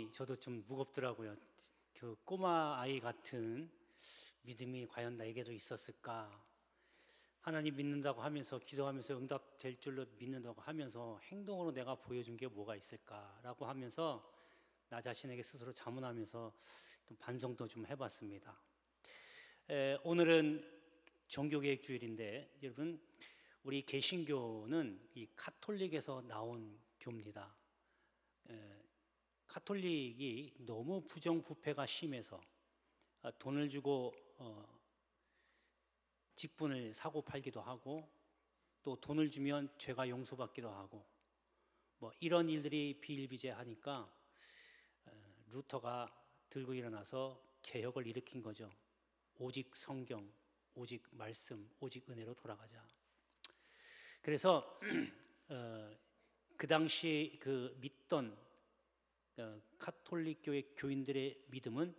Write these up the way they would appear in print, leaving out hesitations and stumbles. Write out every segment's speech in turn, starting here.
마음이 저도 좀 무겁더라고요. 그 꼬마 아이 같은 믿음이 과연 나에게도 있었을까? 하나님 믿는다고 하면서 기도하면서 응답될 줄로 믿는다고 하면서 행동으로 내가 보여준 게 뭐가 있을까라고 하면서 나 자신에게 스스로 자문하면서 좀 반성도 좀 해봤습니다. 오늘은 종교개혁 주일인데 여러분, 우리 개신교는 이 카톨릭에서 나온 교입니다. 카톨릭이 너무 부정부패가 심해서 돈을 주고 직분을 사고 팔기도 하고, 또 돈을 주면 죄가 용서받기도 하고, 뭐 이런 일들이 비일비재하니까 루터가 들고 일어나서 개혁을 일으킨 거죠. 오직 성경, 오직 말씀, 오직 은혜로 돌아가자. 그래서 그 당시 그 믿던 카톨릭 교회 교인들의 믿음은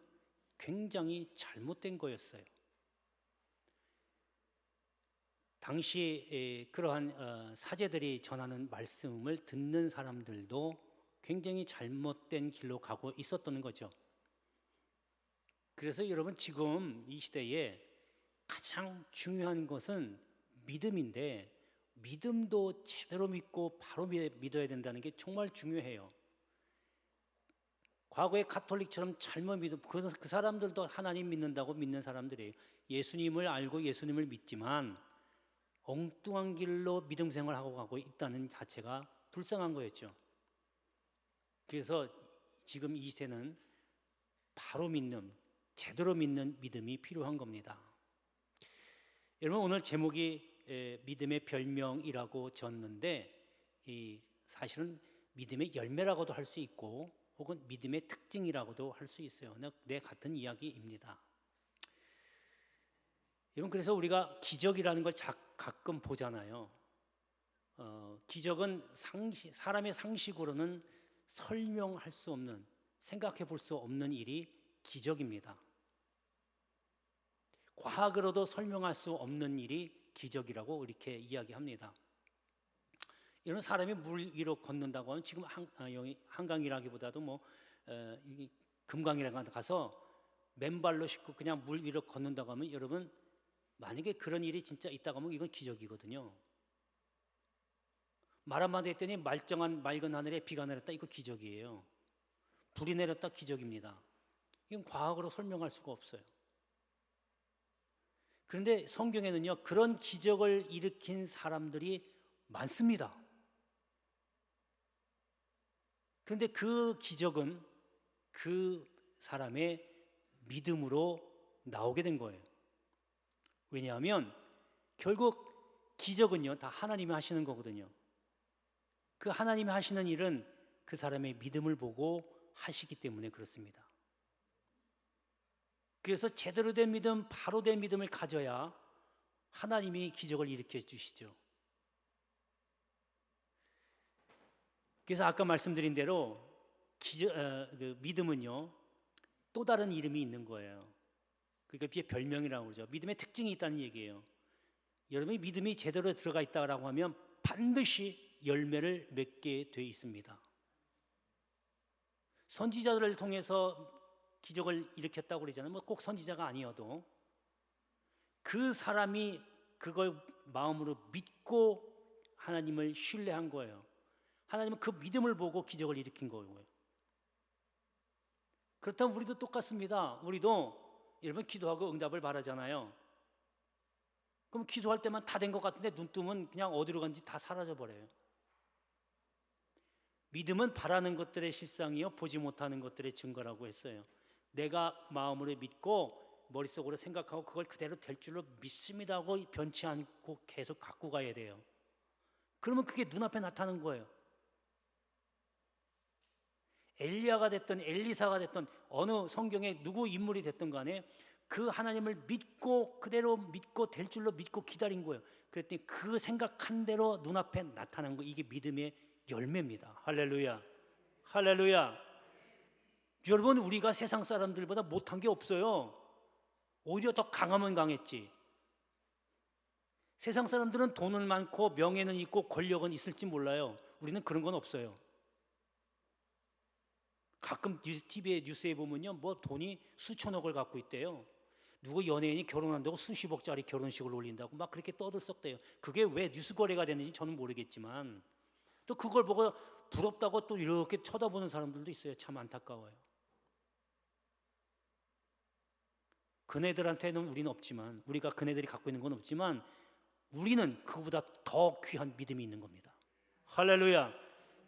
굉장히 잘못된 거였어요. 당시 그러한 사제들이 전하는 말씀을 듣는 사람들도 굉장히 잘못된 길로 가고 있었던 거죠. 그래서 여러분, 지금 이 시대에 가장 중요한 것은 믿음인데, 믿음도 제대로 믿고 바로 믿어야 된다는 게 정말 중요해요. 과거의 가톨릭처럼 잘못 믿음, 그 사람들도 하나님 믿는다고 믿는 사람들이에요. 예수님을 알고 예수님을 믿지만 엉뚱한 길로 믿음 생활하고 가고 있다는 자체가 불쌍한 거였죠. 그래서 지금 이 시대는 바로 믿는, 제대로 믿는 믿음이 필요한 겁니다. 여러분, 오늘 제목이 믿음의 별명이라고 졌는데, 이 사실은 믿음의 열매라고도 할 수 있고 혹은 믿음의 특징이라고도 할 수 있어요. 네, 같은 이야기입니다. 여러분, 그래서 우리가 기적이라는 걸 가끔 보잖아요. 기적은 사람의 상식으로는 설명할 수 없는, 생각해 볼 수 없는 일이 기적입니다. 과학으로도 설명할 수 없는 일이 기적이라고 이렇게 이야기합니다. 이런 사람이 물 위로 걷는다고 하면, 지금 한강이라기보다도 금강이라고 가서 맨발로 싣고 그냥 물 위로 걷는다고 하면, 여러분, 만약에 그런 일이 진짜 있다고 하면 이건 기적이거든요. 말 한마디 했더니 말짱한 맑은 하늘에 비가 내렸다, 이거 기적이에요. 불이 내렸다, 기적입니다. 이건 과학으로 설명할 수가 없어요. 그런데 성경에는요, 그런 기적을 일으킨 사람들이 많습니다. 그런데 그 기적은 그 사람의 믿음으로 나오게 된 거예요. 왜냐하면 결국 기적은요, 다 하나님이 하시는 거거든요. 그 하나님이 하시는 일은 그 사람의 믿음을 보고 하시기 때문에 그렇습니다. 그래서 제대로 된 믿음, 바로 된 믿음을 가져야 하나님이 기적을 일으켜 주시죠. 그래서 아까 말씀드린 대로 믿음은요, 또 다른 이름이 있는 거예요. 그러니까 이게 별명이라고 그러죠. 믿음의 특징이 있다는 얘기예요. 여러분이 믿음이 제대로 들어가 있다고 하면 반드시 열매를 맺게 돼 있습니다. 선지자들을 통해서 기적을 일으켰다고 그러잖아요. 꼭 선지자가 아니어도 그 사람이 그걸 마음으로 믿고 하나님을 신뢰한 거예요. 하나님은 그 믿음을 보고 기적을 일으킨 거예요. 그렇다면 우리도 똑같습니다. 우리도 여러분, 기도하고 응답을 바라잖아요. 그럼 기도할 때만 다 된 것 같은데 눈 뜨면 그냥 어디로 간지 다 사라져 버려요. 믿음은 바라는 것들의 실상이요, 보지 못하는 것들의 증거라고 했어요. 내가 마음으로 믿고 머릿속으로 생각하고 그걸 그대로 될 줄로 믿습니다 하고 변치 않고 계속 갖고 가야 돼요. 그러면 그게 눈앞에 나타나는 거예요. 엘리야가 됐든 엘리사가 됐든 어느 성경에 누구 인물이 됐든 간에 그 하나님을 믿고 그대로 믿고 될 줄로 믿고 기다린 거예요. 그랬더니 그 생각한 대로 눈앞에 나타난 거, 이게 믿음의 열매입니다. 할렐루야, 할렐루야. 여러분, 우리가 세상 사람들보다 못한 게 없어요. 오히려 더 강하면 강했지. 세상 사람들은 돈은 많고 명예는 있고 권력은 있을지 몰라요. 우리는 그런 건 없어요. 가끔 TV에 뉴스에 보면요, 뭐 돈이 수천억을 갖고 있대요. 누구 연예인이 결혼한다고 수십억짜리 결혼식을 올린다고 막 그렇게 떠들썩대요. 그게 왜 뉴스 거래가 되는지 저는 모르겠지만 또 그걸 보고 부럽다고 또 이렇게 쳐다보는 사람들도 있어요. 참 안타까워요. 그네들한테는 우리는 없지만, 우리가 그네들이 갖고 있는 건 없지만 우리는 그보다 더 귀한 믿음이 있는 겁니다. 할렐루야.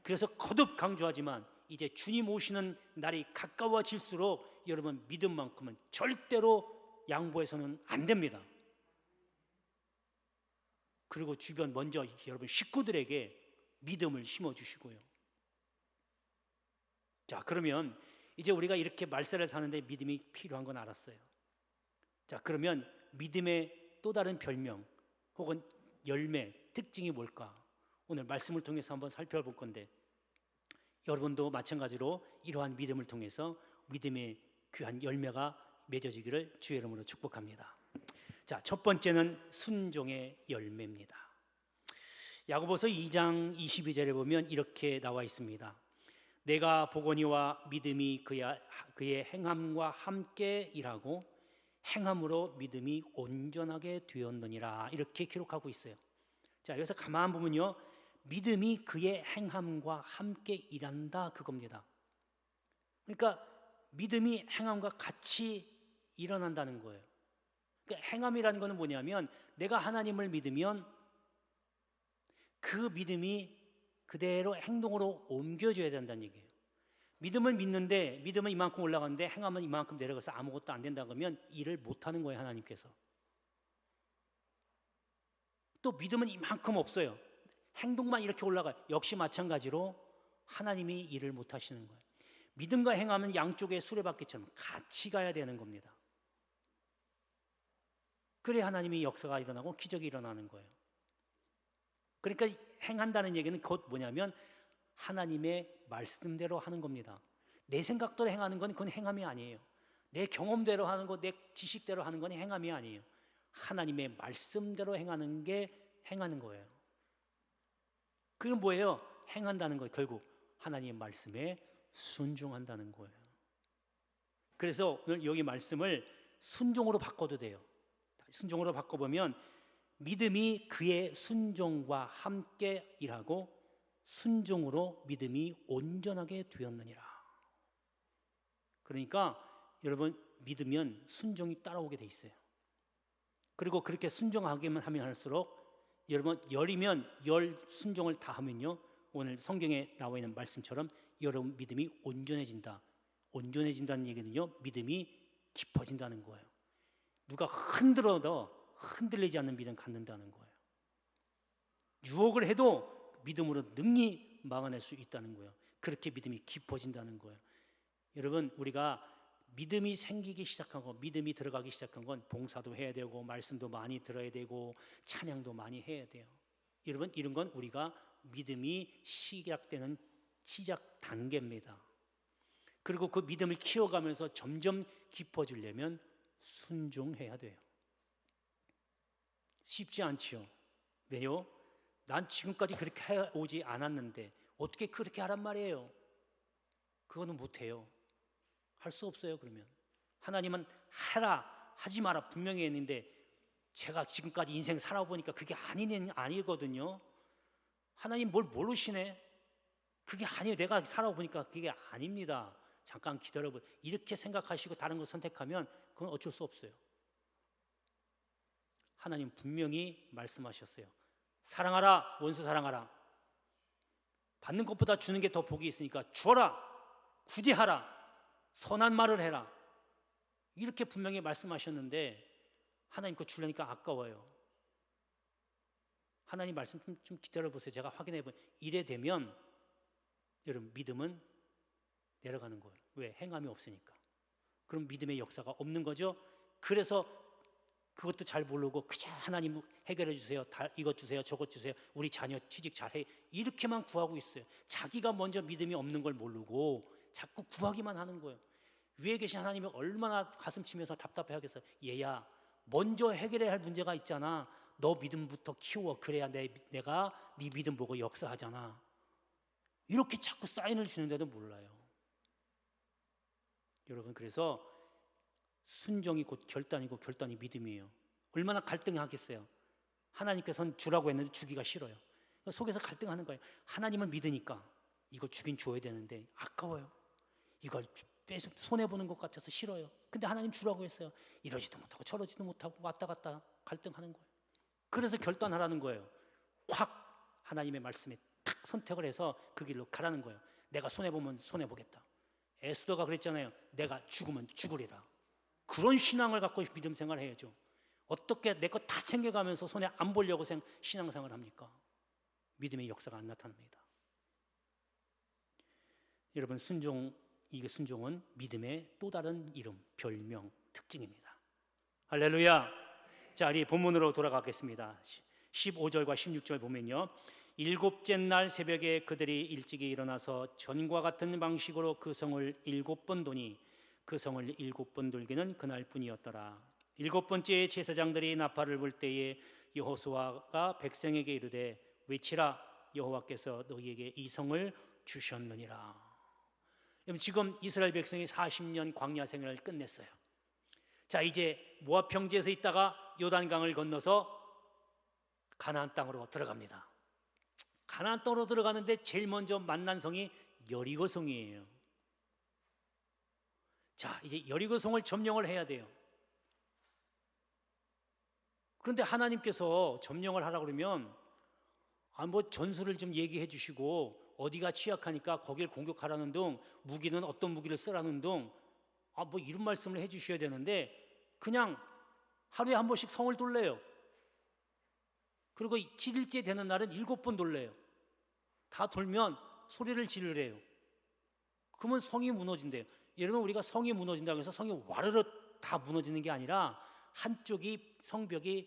그래서 거듭 강조하지만 이제 주님 오시는 날이 가까워질수록 여러분 믿음만큼은 절대로 양보해서는 안 됩니다. 그리고 주변 먼저 여러분 식구들에게 믿음을 심어주시고요. 자, 그러면 이제 우리가 이렇게 말세를 사는데 믿음이 필요한 건 알았어요. 자, 그러면 믿음의 또 다른 별명 혹은 열매, 특징이 뭘까? 오늘 말씀을 통해서 한번 살펴볼 건데 여러분도 마찬가지로 이러한 믿음을 통해서 믿음의 귀한 열매가 맺어지기를 주의 이름으로 축복합니다. 자, 첫 번째는 순종의 열매입니다. 야고보서 2장 22절에 보면 이렇게 나와 있습니다. 내가 보거니와 믿음이 그의 행함과 함께 일하고 행함으로 믿음이 온전하게 되었느니라, 이렇게 기록하고 있어요. 자, 여기서 가만 보면요, 믿음이 그의 행함과 함께 일한다, 그겁니다. 그러니까 믿음이 행함과 같이 일어난다는 거예요. 그러니까 행함이라는 것은 뭐냐면 내가 하나님을 믿으면 그 믿음이 그대로 행동으로 옮겨져야 된다는 얘기예요. 믿음은 믿는데 믿음은 이만큼 올라가는데 행함은 이만큼 내려가서 아무것도 안 된다 그러면 일을 못하는 거예요, 하나님께서. 또 믿음은 이만큼 없어요. 행동만 이렇게 올라가요. 역시 마찬가지로 하나님이 일을 못하시는 거예요. 믿음과 행함은 양쪽의 수레바퀴처럼 같이 가야 되는 겁니다. 그래야 하나님의 역사가 일어나고 기적이 일어나는 거예요. 그러니까 행한다는 얘기는 곧 뭐냐면 하나님의 말씀대로 하는 겁니다. 내 생각대로 행하는 건 그건 행함이 아니에요. 내 경험대로 하는 거, 내 지식대로 하는 건 행함이 아니에요. 하나님의 말씀대로 행하는 게 행하는 거예요. 그건 뭐예요? 행한다는 거예요. 결국 하나님의 말씀에 순종한다는 거예요. 그래서 오늘 여기 말씀을 순종으로 바꿔도 돼요. 순종으로 바꿔보면 믿음이 그의 순종과 함께 일하고 순종으로 믿음이 온전하게 되었느니라. 그러니까 여러분 믿으면 순종이 따라오게 돼 있어요. 그리고 그렇게 순종하기만 하면 할수록 여러분 열이면 열 순종을 다 하면요, 오늘 성경에 나와 있는 말씀처럼 여러분 믿음이 온전해진다. 온전해진다는 얘기는요, 믿음이 깊어진다는 거예요. 누가 흔들어도 흔들리지 않는 믿음 갖는다는 거예요. 유혹을 해도 믿음으로 능히 막아낼 수 있다는 거예요. 그렇게 믿음이 깊어진다는 거예요. 여러분 우리가 믿음이 생기기 시작하고 믿음이 들어가기 시작한 건 봉사도 해야 되고 말씀도 많이 들어야 되고 찬양도 많이 해야 돼요. 여러분 이런 건 우리가 믿음이 시작되는 시작 단계입니다. 그리고 그 믿음을 키워가면서 점점 깊어지려면 순종해야 돼요. 쉽지 않지요. 왜요? 난 지금까지 그렇게 해오지 않았는데 어떻게 그렇게 하란 말이에요? 그거는 못해요. 할 수 없어요. 그러면 하나님은 하라 하지 마라 분명히 했는데 제가 지금까지 인생 살아보니까 그게 아니거든요. 하나님 뭘 모르시네? 그게 아니에요. 내가 살아보니까 그게 아닙니다. 잠깐 기다려보세요. 이렇게 생각하시고 다른 걸 선택하면 그건 어쩔 수 없어요. 하나님 분명히 말씀하셨어요. 사랑하라, 원수 사랑하라. 받는 것보다 주는 게 더 복이 있으니까 주어라, 구제하라, 선한 말을 해라. 이렇게 분명히 말씀하셨는데 하나님 그거 주려니까 아까워요. 하나님 말씀 좀 기다려보세요. 제가 확인해보면 이래 되면 여러분 믿음은 내려가는 거예요. 왜? 행함이 없으니까. 그럼 믿음의 역사가 없는 거죠. 그래서 그것도 잘 모르고 그저 하나님 해결해 주세요. 이것 주세요. 저것 주세요. 우리 자녀 취직 잘해. 이렇게만 구하고 있어요. 자기가 먼저 믿음이 없는 걸 모르고 자꾸 구하기만 하는 거예요. 위에 계신 하나님이 얼마나 가슴 치면서 답답해 하겠어요. 얘야 먼저 해결해야 할 문제가 있잖아. 너 믿음부터 키워. 그래야 내가 네 믿음 보고 역사하잖아. 이렇게 자꾸 사인을 주는데도 몰라요. 여러분, 그래서 순종이 곧 결단이고 결단이 믿음이에요. 얼마나 갈등하겠어요. 하나님께서는 주라고 했는데 주기가 싫어요. 속에서 갈등하는 거예요. 하나님은 믿으니까 이거 주긴 줘야 되는데 아까워요. 이걸 손해보는 것 같아서 싫어요. 근데 하나님 주라고 했어요. 이러지도 못하고 저러지도 못하고 왔다 갔다 갈등하는 거예요. 그래서 결단하라는 거예요. 확 하나님의 말씀에 탁 선택을 해서 그 길로 가라는 거예요. 내가 손해보면 손해보겠다. 에스더가 그랬잖아요. 내가 죽으면 죽으리라. 그런 신앙을 갖고 믿음 생활을 해야죠. 어떻게 내 것 다 챙겨가면서 손해 안 보려고 신앙생활을 합니까? 믿음의 역사가 안 나타납니다. 여러분, 이게 순종은 믿음의 또 다른 이름, 별명, 특징입니다. 할렐루야. 자, 우리 본문으로 돌아가겠습니다. 15절과 16절 보면요, 일곱째 날 새벽에 그들이 일찍이 일어나서 전과 같은 방식으로 그 성을 7번 도니 그 성을 7번 돌기는 그날뿐이었더라. 7번째에 제사장들이 나팔을 불 때에 여호수아가 백성에게 이르되 외치라, 여호와께서 너희에게 이 성을 주셨느니라. 지금 이스라엘 백성이 40년 광야 생활을 끝냈어요. 자, 이제 모압 평지에서 있다가 요단강을 건너서 가나안 땅으로 들어갑니다. 가나안 땅으로 들어가는데 제일 먼저 만난 성이 여리고 성이에요. 자, 이제 여리고 성을 점령을 해야 돼요. 그런데 하나님께서 점령을 하라 그러면 뭐 전술을 좀 얘기해 주시고 어디가 취약하니까 거길 공격하라는 등 무기는 어떤 무기를 쓰라는 등 뭐 이런 말씀을 해 주셔야 되는데 그냥 하루에 한 번씩 성을 돌래요. 그리고 7일째 되는 날은 7번 돌래요. 다 돌면 소리를 지르래요. 그러면 성이 무너진대요. 여러분, 우리가 성이 무너진다고 해서 성이 와르르 다 무너지는 게 아니라 한쪽이 성벽이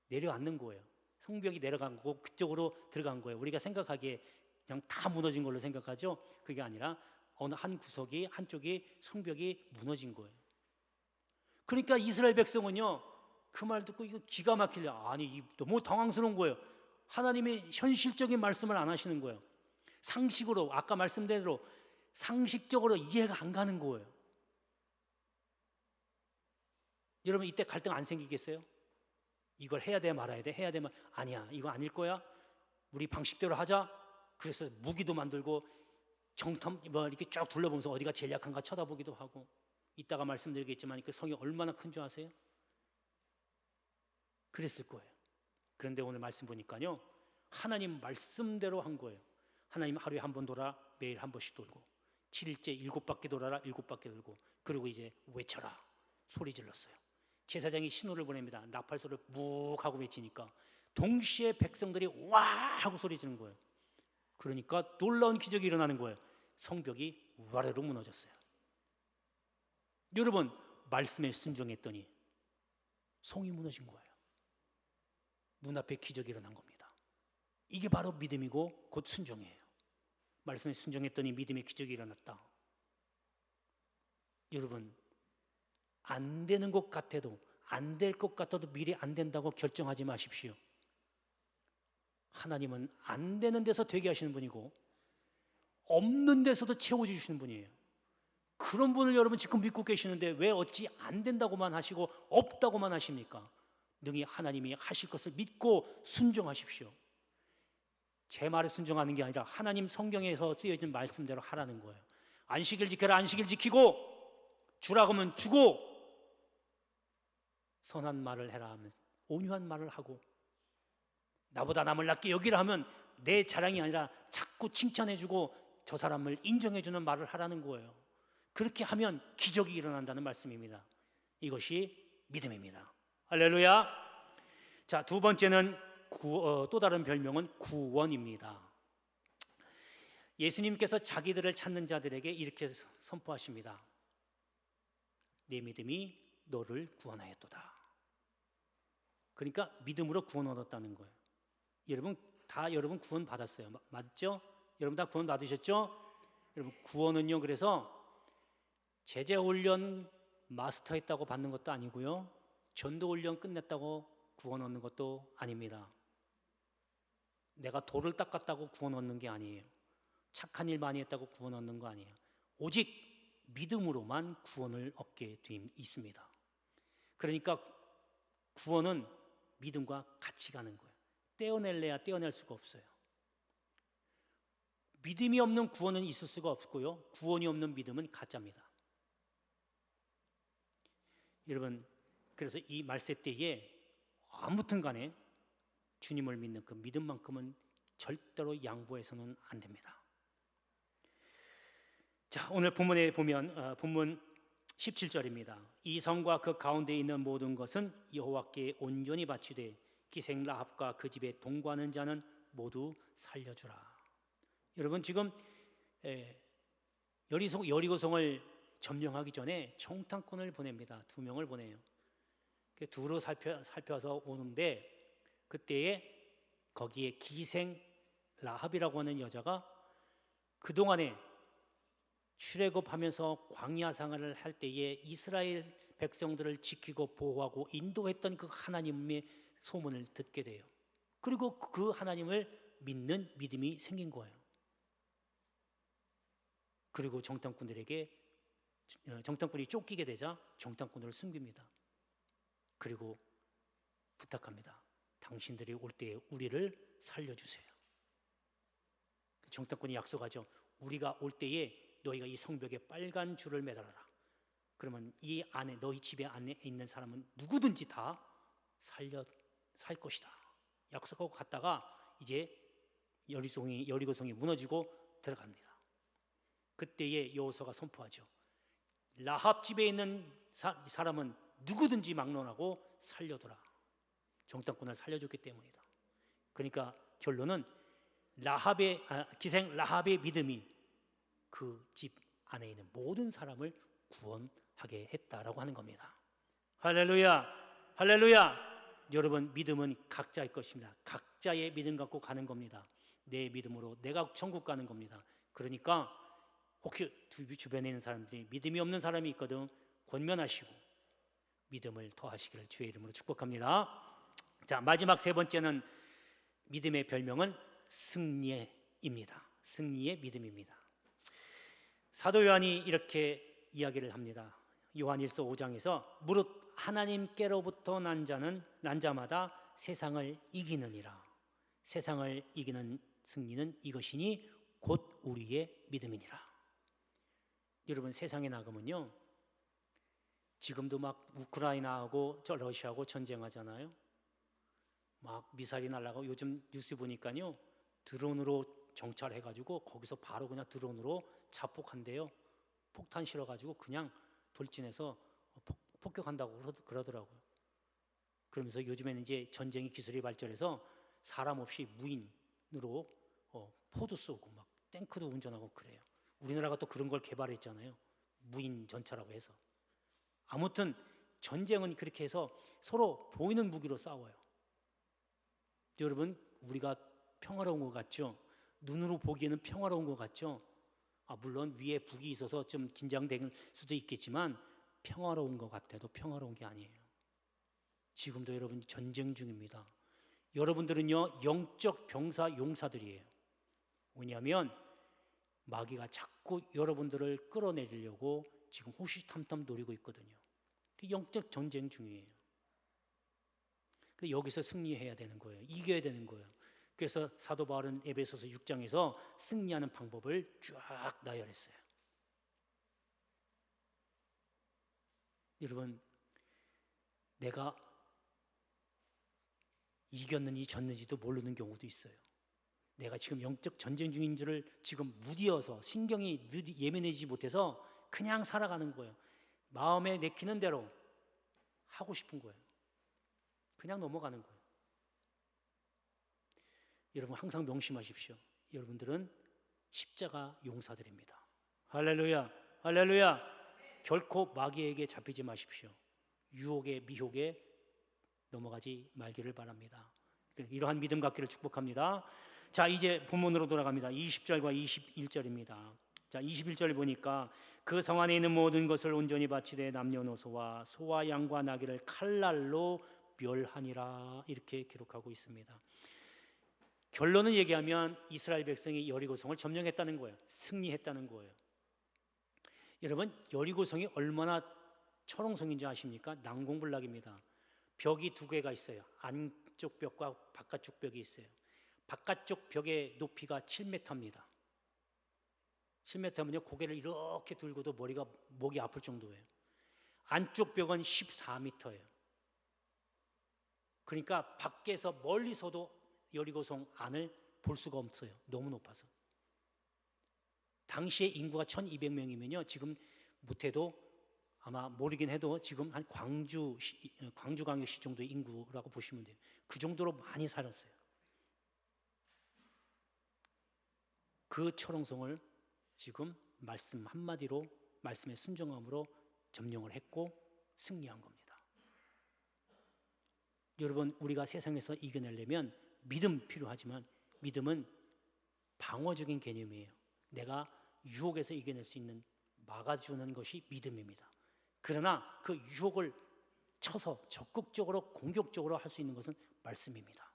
내려앉는 거예요. 성벽이 내려간 거고 그쪽으로 들어간 거예요. 우리가 생각하기에 그냥 다 무너진 걸로 생각하죠. 그게 아니라 어느 한 구석이 한쪽이 성벽이 무너진 거예요. 그러니까 이스라엘 백성은요, 그 말 듣고 이거 기가 막히려. 아니, 너무 당황스러운 거예요. 하나님의 현실적인 말씀을 안 하시는 거예요. 상식으로, 아까 말씀드린 대로 상식적으로 이해가 안 가는 거예요. 여러분, 이때 갈등 안 생기겠어요? 이걸 해야 돼 말아야 돼? 해야 돼 아니야, 이거 아닐 거야. 우리 방식대로 하자. 그래서 무기도 만들고 정탐 이렇게 쫙 둘러보면서 어디가 제일 약한가 쳐다보기도 하고. 이따가 말씀드리겠지만 그 성이 얼마나 큰 줄 아세요? 그랬을 거예요. 그런데 오늘 말씀 보니까요, 하나님 말씀대로 한 거예요. 하나님 하루에 한 번 돌아, 매일 한 번씩 돌고 7일째 7바퀴 돌아라, 7바퀴 돌고, 그리고 이제 외쳐라 소리 질렀어요. 제사장이 신호를 보냅니다. 나팔소를 묵 하고 외치니까 동시에 백성들이 와 하고 소리 지르는 거예요. 그러니까 놀라운 기적이 일어나는 거예요. 성벽이 우아래로 무너졌어요. 여러분, 말씀에 순종했더니 성이 무너진 거예요. 눈앞에 기적이 일어난 겁니다. 이게 바로 믿음이고 곧 순종이에요. 말씀에 순종했더니 믿음의 기적이 일어났다. 여러분, 안 되는 것 같아도, 안 될 것 같아도 미리 안 된다고 결정하지 마십시오. 하나님은 안 되는 데서 되게 하시는 분이고 없는 데서도 채워주시는 분이에요. 그런 분을 여러분 지금 믿고 계시는데 왜 어찌 안 된다고만 하시고 없다고만 하십니까? 능히 하나님이 하실 것을 믿고 순종하십시오. 제 말에 순종하는 게 아니라 하나님 성경에서 쓰여진 말씀대로 하라는 거예요. 안식일 지켜라, 안식일 지키고, 주라고 하면 주고, 선한 말을 해라 하면 온유한 말을 하고, 나보다 남을 낮게 여기라 하면 내 자랑이 아니라 자꾸 칭찬해주고 저 사람을 인정해주는 말을 하라는 거예요. 그렇게 하면 기적이 일어난다는 말씀입니다. 이것이 믿음입니다. 할렐루야. 자, 두 번째는 또 다른 별명은 구원입니다. 예수님께서 자기들을 찾는 자들에게 이렇게 선포하십니다. 내 믿음이 너를 구원하였도다. 그러니까 믿음으로 구원 얻었다는 거예요. 여러분 구원 받았어요. 맞죠? 여러분 다 구원 받으셨죠? 여러분, 구원은요, 그래서 제자 훈련 마스터했다고 받는 것도 아니고요, 전도 훈련 끝냈다고 구원 얻는 것도 아닙니다. 내가 돌을 닦았다고 구원 얻는 게 아니에요. 착한 일 많이 했다고 구원 얻는 거 아니에요. 오직 믿음으로만 구원을 얻게 돼 있습니다. 그러니까 구원은 믿음과 같이 가는 거예요. 떼어낼래야 떼어낼 수가 없어요. 믿음이 없는 구원은 있을 수가 없고요. 구원이 없는 믿음은 가짜입니다. 여러분, 그래서 이 말세 때에 아무튼 간에 주님을 믿는 그 믿음만큼은 절대로 양보해서는 안 됩니다. 자, 오늘 본문에 보면 본문 17절입니다. 이 성과 그 가운데 있는 모든 것은 여호와께 온전히 바치되 기생 라합과 그 집에 동거하는 자는 모두 살려주라. 여러분, 지금 여리고성을 점령하기 전에 정탐꾼을 보냅니다. 2명을 보내요. 두루 살펴서 오는데 그때에 거기에 기생 라합이라고 하는 여자가 그동안에 출애굽하면서 광야 생활을 할 때에 이스라엘 백성들을 지키고 보호하고 인도했던 그 하나님의 소문을 듣게 돼요. 그리고 그 하나님을 믿는 믿음이 생긴 거예요. 그리고 정탐꾼이 쫓기게 되자 정탐꾼을 숨깁니다. 그리고 부탁합니다. 당신들이 올 때에 우리를 살려주세요. 정탐꾼이 약속하죠. 우리가 올 때에 너희가 이 성벽에 빨간 줄을 매달아라. 그러면 이 안에 너희 집에 안에 있는 사람은 누구든지 다 살 것이다. 약속하고 갔다가 이제 여리고성이 무너지고 들어갑니다. 그때에 여호수아가 선포하죠. 라합 집에 있는 사람은 누구든지 막론하고 살려둬라. 정탐꾼을 살려줬기 때문이다. 그러니까 결론은 기생 라합의 믿음이 그 집 안에 있는 모든 사람을 구원하게 했다라고 하는 겁니다. 할렐루야, 할렐루야. 여러분, 믿음은 각자의 것입니다. 각자의 믿음 갖고 가는 겁니다. 내 믿음으로 내가 천국 가는 겁니다. 그러니까 혹시 주변에 있는 사람들이 믿음이 없는 사람이 있거든 권면하시고 믿음을 더하시기를 주의 이름으로 축복합니다. 자, 마지막 세 번째는 믿음의 별명은 승리입니다. 승리의 믿음입니다. 사도 요한이 이렇게 이야기를 합니다. 요한일서 5장에서 무릇 하나님께로부터 난 자마다 세상을 이기느니라. 세상을 이기는 승리는 이것이니 곧 우리의 믿음이니라. 여러분, 세상에 나가면요, 지금도 막 우크라이나하고 러시아하고 전쟁하잖아요. 막 미사일이 날아가고 요즘 뉴스 보니까요, 드론으로 정찰해가지고 거기서 바로 그냥 드론으로 자폭한대요. 폭탄 실어가지고 그냥 돌진해서 폭격한다고 그러더라고요. 그러면서 요즘에는 이제 전쟁의 기술이 발전해서 사람 없이 무인으로 포도 쏘고 막 탱크도 운전하고 그래요. 우리나라가 또 그런 걸 개발했잖아요. 무인 전차라고 해서. 아무튼 전쟁은 그렇게 해서 서로 보이는 무기로 싸워요. 여러분, 우리가 평화로운 것 같죠? 눈으로 보기에는 평화로운 것 같죠? 물론 위에 북이 있어서 좀 긴장될 수도 있겠지만 평화로운 것 같아도 평화로운 게 아니에요. 지금도 여러분 전쟁 중입니다. 여러분들은요, 영적 병사 용사들이에요. 왜냐하면 마귀가 자꾸 여러분들을 끌어내리려고 지금 호시탐탐 노리고 있거든요. 영적 전쟁 중이에요. 여기서 승리해야 되는 거예요. 이겨야 되는 거예요. 그래서 사도 바울은 에베소서 6장에서 승리하는 방법을 쫙 나열했어요. 여러분, 내가 이겼는지 졌는지도 모르는 경우도 있어요. 내가 지금 영적 전쟁 중인 줄을 지금 무디어서 신경이 예민해지지 못해서 그냥 살아가는 거예요. 마음에 내키는 대로 하고 싶은 거예요. 그냥 넘어가는 거예요. 여러분, 항상 명심하십시오. 여러분들은 십자가 용사들입니다. 할렐루야, 할렐루야. 결코 마귀에게 잡히지 마십시오. 유혹에 미혹에 넘어가지 말기를 바랍니다. 이러한 믿음 갖기를 축복합니다. 자, 이제 본문으로 돌아갑니다. 20절과 21절입니다. 자, 21절 보니까 그 성 안에 있는 모든 것을 온전히 바치되 남녀노소와 소와 양과 나귀를 칼날로 멸하니라, 이렇게 기록하고 있습니다. 결론을 얘기하면 이스라엘 백성이 여리고성을 점령했다는 거예요. 승리했다는 거예요. 여러분 여리고성이 얼마나 철옹성인지 아십니까? 난공불락입니다. 벽이 두 개가 있어요. 안쪽 벽과 바깥쪽 벽이 있어요. 바깥쪽 벽의 높이가 7m입니다. 7m면요 고개를 이렇게 들고도 목이 아플 정도예요. 안쪽 벽은 14m예요. 그러니까 밖에서 멀리서도 여리고성 안을 볼 수가 없어요. 너무 높아서. 당시에 인구가 1200명이면요 지금 못해도 아마 모르긴 해도 지금 한 광주광역시 정도의 인구라고 보시면 돼요. 그 정도로 많이 살았어요. 그 철옹성을 지금 말씀 한마디로 말씀의 순종함으로 점령을 했고 승리한 겁니다. 여러분 우리가 세상에서 이겨내려면 믿음 필요하지만 믿음은 방어적인 개념이에요. 내가 유혹에서 이겨낼 수 있는 막아주는 것이 믿음입니다. 그러나 그 유혹을 쳐서 적극적으로 공격적으로 할 수 있는 것은 말씀입니다.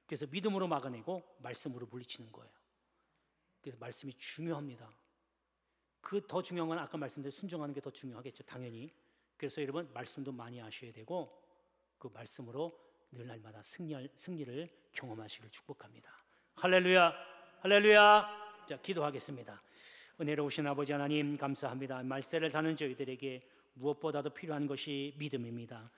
그래서 믿음으로 막아내고 말씀으로 물리치는 거예요. 그래서 말씀이 중요합니다. 그 더 중요한 건 아까 말씀드린 순종하는 게 더 중요하겠죠, 당연히. 그래서 여러분 말씀도 많이 아셔야 되고 그 말씀으로 늘 날마다 승리를 경험하시길 축복합니다. 할렐루야, 할렐루야. 자, 기도하겠습니다. 은혜로우신 아버지 하나님 감사합니다. 말세를 사는 저희들에게 무엇보다도 필요한 것이 믿음입니다.